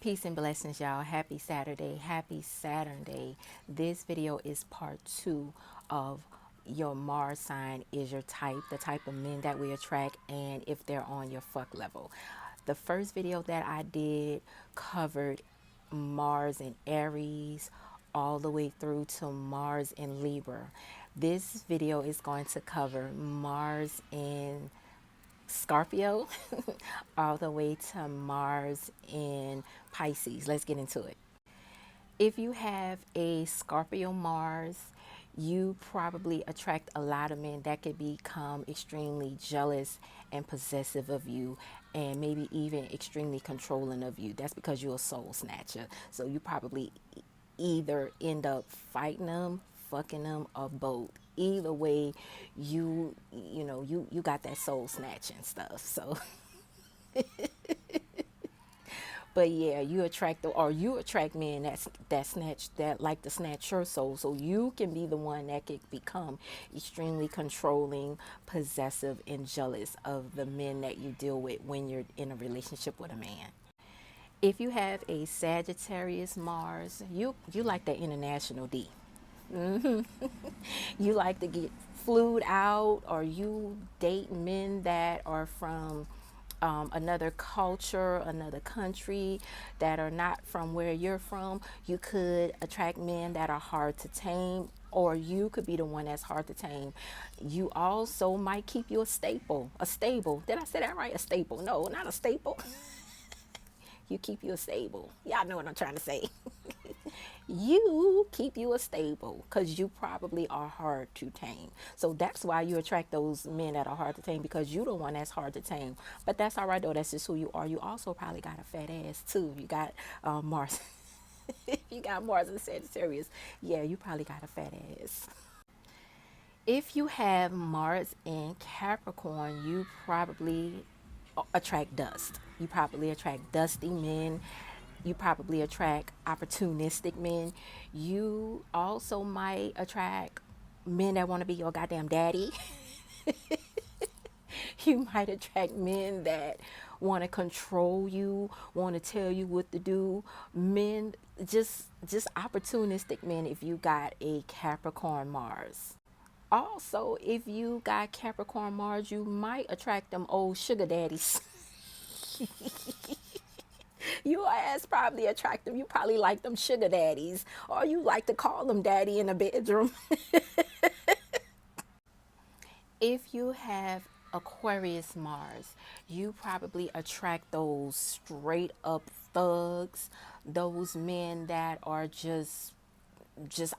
Peace and blessings, y'all. Happy Saturday. Happy Saturday. This video is part 2 of your Mars sign is your type, the type of men that we attract, and if they're on your fuck level. The first video that I did covered Mars in Aries all the way through to Mars in Libra. This video is going to cover Mars in Scorpio all the way to Mars in Pisces. Let's get into it. If you have a Scorpio Mars, you probably attract a lot of men that could become extremely jealous and possessive of you, and maybe even extremely controlling of you. That's because you're a soul snatcher. So you probably either end up fighting them, fucking them, or both. Either way, you got that soul snatching stuff. So but yeah, you attract men that like to snatch your soul. So you can be the one that could become extremely controlling, possessive, and jealous of the men that you deal with when you're in a relationship with a man. If you have a Sagittarius Mars, you like that international D. You like to get flued out, or you date men that are from another culture, another country, that are not from where you're from. You could attract men that are hard to tame, or you could be the one that's hard to tame. You also might keep you a staple, a stable. Did I say that right? A staple? No, not a staple. You keep you a stable. Y'all know what I'm trying to say. You keep you a stable because you probably are hard to tame. So that's why you attract those men that are hard to tame, because you the one that's hard to tame. But that's all right though. That's just who you are. You also probably got a fat ass too. You got Mars. If you got Mars in Sagittarius, yeah, you probably got a fat ass. If you have Mars in Capricorn, you probably attract dust. You probably attract dusty men. You probably attract opportunistic men. You also might attract men that want to be your goddamn daddy. You might attract men that want to control you, want to tell you what to do. Men, just opportunistic men if you got a Capricorn Mars. Also, if you got Capricorn Mars, you might attract them old sugar daddies. Your ass probably attract them. You probably like them sugar daddies, or you like to call them daddy in the bedroom. If you have Aquarius Mars, you probably attract those straight up thugs, those men that are just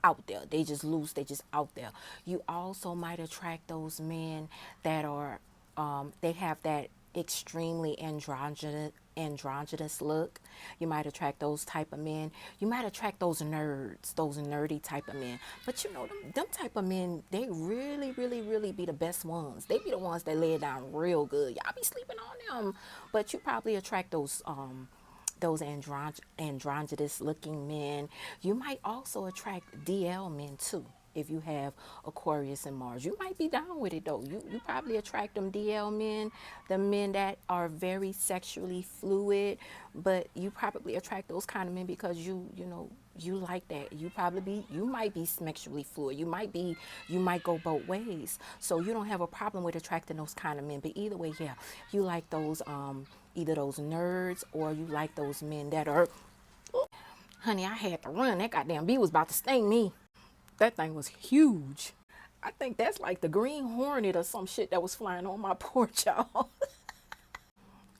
out there. They just loose, they just out there. You also might attract those men that are they have that extremely androgynous look. You might attract those type of men. You might attract those nerds, those nerdy type of men. But you know, them type of men, they really be the best ones. They be the ones that lay it down real good. Y'all be sleeping on them, but you probably attract those androgynous looking men. You might also attract DL men too. If you have Aquarius and Mars, you might be down with it though. You probably attract them DL men, the men that are very sexually fluid, but you probably attract those kind of men because you like that. You might be sexually fluid. You might go both ways. So you don't have a problem with attracting those kind of men. But either way, yeah, you like those either those nerds, or you like those men that are, honey, I had to run. That goddamn bee was about to sting me. That thing was huge. I think that's like the green hornet or some shit that was flying on my porch, y'all.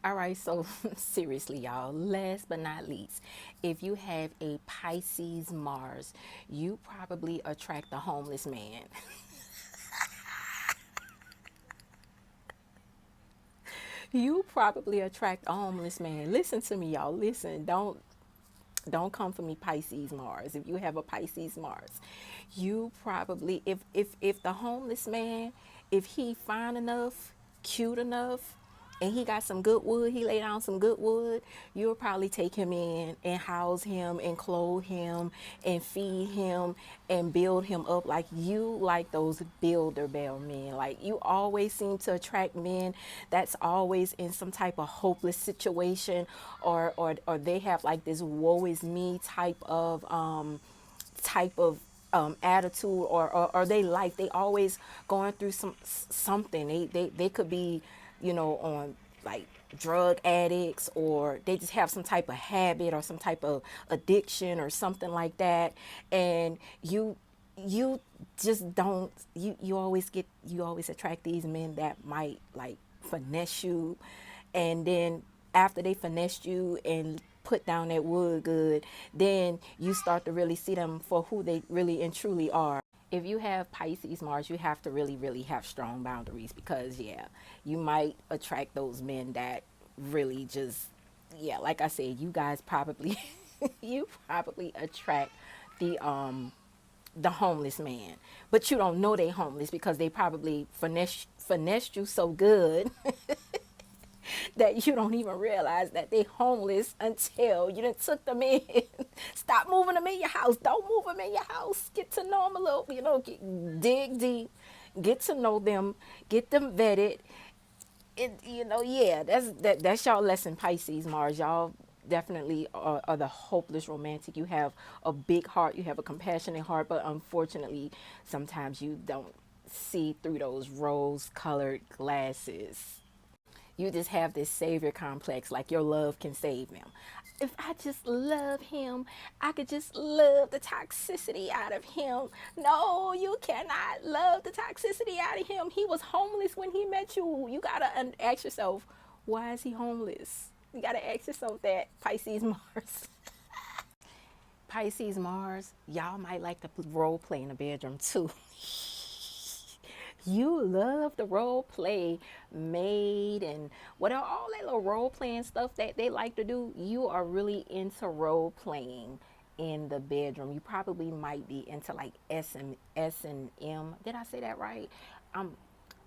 All right, so seriously, y'all, last but not least, if you have a Pisces Mars, you probably attract the homeless man. You probably attract a homeless man. Listen to me, y'all. Listen, don't come for me, Pisces Mars. If you have a Pisces Mars, you probably, if the homeless man, if he fine enough, cute enough, and he got some good wood, he lay down some good wood, you'll probably take him in and house him and clothe him and feed him and build him up. Like, you like those builder bell men. Like, you always seem to attract men that's always in some type of hopeless situation, or they have like this woe is me type of attitude, or they life, they always going through something. They could be, on like drug addicts, or they just have some type of habit or some type of addiction or something like that. And you just don't, you always attract these men that might like finesse you, and then after they finessed you and put down that wood good, then you start to really see them for who they really and truly are. If you have Pisces Mars, you have to really, really have strong boundaries, because yeah, you might attract those men that really just, yeah, like I said, you guys probably you probably attract the homeless man, but you don't know they homeless because they probably finessed you so good that you don't even realize that they homeless until you done took them in. Stop moving them in your house. Don't move them in your house. Get to know them a little, dig deep, get to know them, get them vetted. Yeah, that's y'all lesson, Pisces Mars. Y'all definitely are the hopeless romantic. You have a big heart, you have a compassionate heart, but unfortunately, sometimes you don't see through those rose-colored glasses. You just have this savior complex, like your love can save them. If I just love him, I could just love the toxicity out of him. No, you cannot love the toxicity out of him. He was homeless when he met you. You gotta ask yourself, why is he homeless? You gotta ask yourself that, Pisces Mars. Pisces Mars, y'all might like to role play in the bedroom too. You love the role play maid and whatever, all that little role playing stuff that they like to do. You are really into role playing in the bedroom. You probably might be into like S and M. Did I say that right? Um,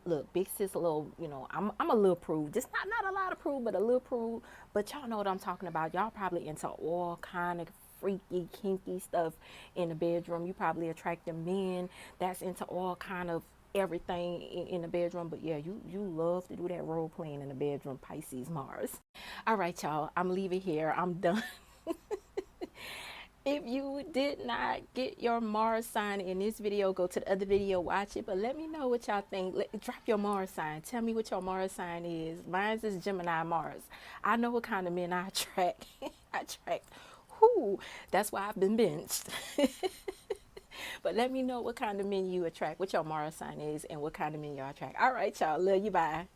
Look, big sis, a little, I'm a little prude. Just not a lot of prude, but a little prude. But y'all know what I'm talking about. Y'all probably into all kind of freaky, kinky stuff in the bedroom. You probably attract the men that's into all kind of everything in the bedroom. But yeah, you love to do that role playing in the bedroom, Pisces Mars. All right, y'all. I'm leaving here. I'm done. If you did not get your Mars sign in this video, go to the other video, watch it. But let me know what y'all think. Drop your Mars sign. Tell me what your Mars sign is. Mine is Gemini Mars. I know what kind of men I attract. I attract. Whoo, that's why I've been benched. But let me know what kind of men you attract, what your Mars sign is, and what kind of men you attract. All right, y'all. Love you. Bye.